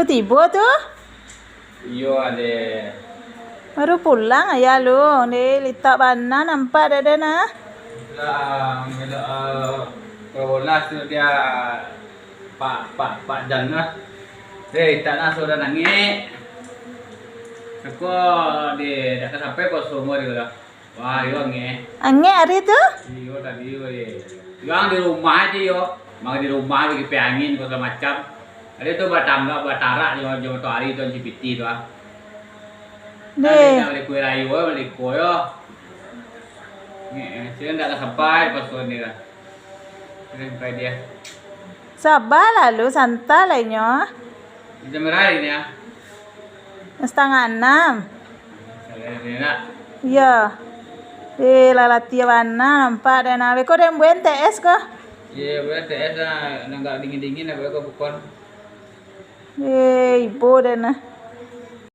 Tiba tuh? Iyo ade. Baru pulang ya lu. Nih litak bana nampak ada nah. Lah, bola tu dia Pak Jan lah. Tak nak sudah nangis. Aku dah sampai kos rumah dia lah. Wah, yo nge. Ange hari tuh? Iyo tadi yo ye. Yang di rumah aja yo. Mau di rumah lagi angin segala macam. Ada tu batangga batara jauh tu hari tu GPT tu ah. Nih. Balik kue rayu, balik kue yo. Sini tak sampai pas ni lah. Sini sampai dia. Sabar lalu santai lah nyo. Jam berapa ini ya? 5:30. Ini nak. Iya. Lalatia bana nampak ada nawe kok dem buen TS kok. Iya, berarti TS lah, nggak dingin-dingin apa kok bukan? Ibu deh nah.